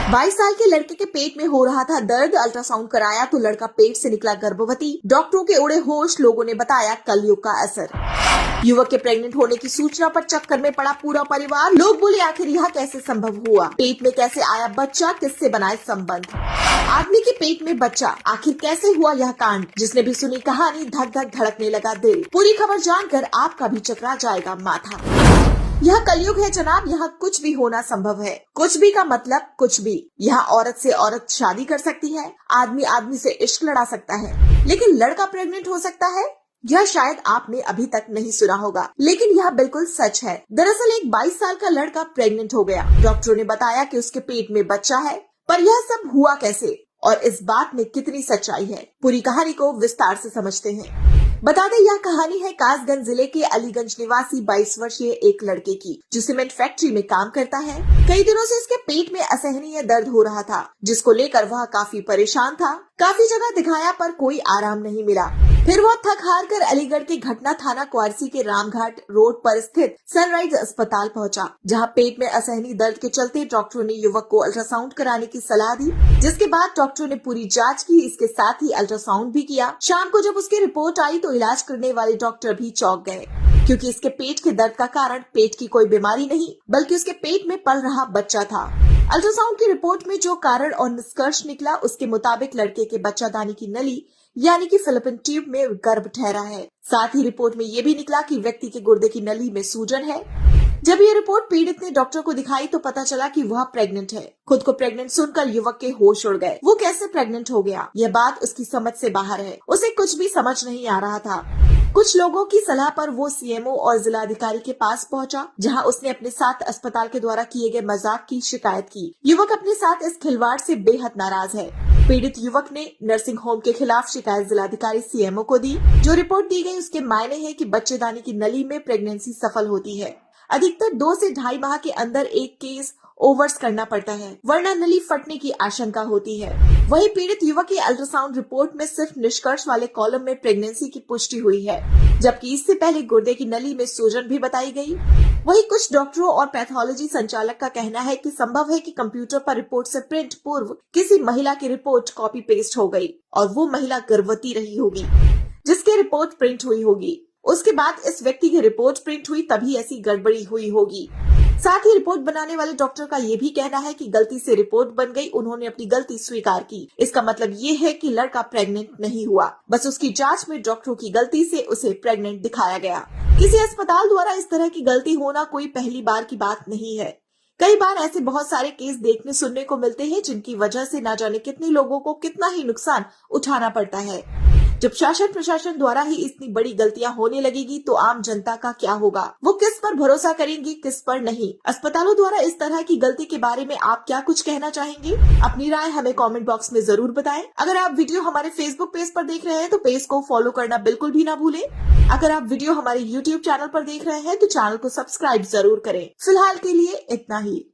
22 साल के लड़के के पेट में हो रहा था दर्द। अल्ट्रासाउंड कराया तो लड़का पेट से निकला गर्भवती। डॉक्टरों के उड़े होश, लोगों ने बताया कलयुग का असर। युवक के प्रेग्नेंट होने की सूचना पर चक्कर में पड़ा पूरा परिवार। लोग बोले आखिर यह कैसे संभव हुआ, पेट में कैसे आया बच्चा, किससे बनाए संबंध। आदमी के पेट में बच्चा, आखिर कैसे हुआ यह कांड। जिसने भी सुनी कहानी धक धक धड़कने लगा दिल। पूरी खबर जानकर आपका भी चकरा जाएगा माथा। यह कलयुग है जनाब, यहाँ कुछ भी होना संभव है। कुछ भी का मतलब कुछ भी। यहाँ औरत से औरत शादी कर सकती है, आदमी आदमी से इश्क लड़ा सकता है, लेकिन लड़का प्रेग्नेंट हो सकता है। यह शायद आपने अभी तक नहीं सुना होगा, लेकिन यह बिल्कुल सच है। दरअसल एक 22 साल का लड़का प्रेग्नेंट हो गया। डॉक्टरों ने बताया कि उसके पेट में बच्चा है, पर यह सब हुआ कैसे और इस बात में कितनी सच्चाई है, पूरी कहानी को विस्तार से समझते हैं। बता दें, यह कहानी है कासगंज जिले के अलीगंज निवासी 22 वर्षीय एक लड़के की, जो सीमेंट फैक्ट्री में काम करता है। कई दिनों से इसके पेट में असहनीय दर्द हो रहा था, जिसको लेकर वह काफी परेशान था। काफी जगह दिखाया पर कोई आराम नहीं मिला। फिर वह थक हार कर अलीगढ़ के घटना थाना क्वारसी के रामघाट रोड पर स्थित सनराइज अस्पताल पहुंचा, जहां पेट में असहनीय दर्द के चलते डॉक्टरों ने युवक को अल्ट्रासाउंड कराने की सलाह दी। जिसके बाद डॉक्टरों ने पूरी जांच की, इसके साथ ही अल्ट्रासाउंड भी किया। शाम को जब उसकी रिपोर्ट आई तो इलाज करने वाले डॉक्टर भी चौंक गए, क्योंकि इसके पेट के दर्द का कारण पेट की कोई बीमारी नहीं, बल्कि उसके पेट में पल रहा बच्चा था। अल्ट्रासाउंड की रिपोर्ट में जो कारण और निष्कर्ष निकला, उसके मुताबिक लड़के के बच्चादानी की नली यानी कि फैलोपियन ट्यूब में गर्भ ठहरा है। साथ ही रिपोर्ट में ये भी निकला कि व्यक्ति के गुर्दे की नली में सूजन है। जब ये रिपोर्ट पीड़ित ने डॉक्टर को दिखाई तो पता चला कि वह प्रेग्नेंट है। खुद को प्रेग्नेंट सुनकर युवक के होश उड़ गए। वो कैसे प्रेग्नेंट हो गया, यह बात उसकी समझ से बाहर है। उसे कुछ भी समझ नहीं आ रहा था। कुछ लोगों की सलाह पर वो सीएमओ और जिलाधिकारी के पास पहुंचा, जहां उसने अपने साथ अस्पताल के द्वारा किए गए मजाक की शिकायत की। युवक अपने साथ इस खिलवाड़ से बेहद नाराज है। पीड़ित युवक ने नर्सिंग होम के खिलाफ शिकायत जिलाधिकारी सीएमओ को दी। जो रिपोर्ट दी गई उसके मायने है कि बच्चेदानी की नली में प्रेगनेंसी सफल होती है। अधिकतर 2 से 2.5 माह के अंदर एक केस ओवर्स करना पड़ता है, वरना नली फटने की आशंका होती है। वहीं पीड़ित युवक की अल्ट्रासाउंड रिपोर्ट में सिर्फ निष्कर्ष वाले कॉलम में प्रेगनेंसी की पुष्टि हुई है, जबकि इससे पहले गुर्दे की नली में सूजन भी बताई गई। वहीं कुछ डॉक्टरों और पैथोलॉजी संचालक का कहना है कि संभव है कि कंप्यूटर पर रिपोर्ट से प्रिंट पूर्व किसी महिला की रिपोर्ट कॉपी पेस्ट हो गई और वो महिला गर्भवती रही होगी, जिसकी रिपोर्ट प्रिंट हुई होगी। उसके बाद इस व्यक्ति की रिपोर्ट प्रिंट हुई, तभी ऐसी गड़बड़ी हुई होगी। साथ ही रिपोर्ट बनाने वाले डॉक्टर का ये भी कहना है कि गलती से रिपोर्ट बन गई, उन्होंने अपनी गलती स्वीकार की। इसका मतलब ये है कि लड़का प्रेग्नेंट नहीं हुआ, बस उसकी जांच में डॉक्टरों की गलती से उसे प्रेग्नेंट दिखाया गया। किसी अस्पताल द्वारा इस तरह की गलती होना कोई पहली बार की बात नहीं है। कई बार ऐसे बहुत सारे केस देखने सुनने को मिलते हैं, जिनकी वजह से न जाने कितने लोगों को कितना ही नुकसान उठाना पड़ता है। जब शासन प्रशासन द्वारा ही इतनी बड़ी गलतियां होने लगेगी तो आम जनता का क्या होगा, वो किस पर भरोसा करेंगी, किस पर नहीं। अस्पतालों द्वारा इस तरह की गलती के बारे में आप क्या कुछ कहना चाहेंगे? अपनी राय हमें कमेंट बॉक्स में जरूर बताएं। अगर आप वीडियो हमारे फेसबुक पेज पर देख रहे हैं तो पेज को फॉलो करना बिल्कुल भी ना भूलें। अगर आप वीडियो हमारे यूट्यूब चैनल पर देख रहे हैं तो चैनल को सब्सक्राइब जरूर करें। फिलहाल के लिए इतना ही।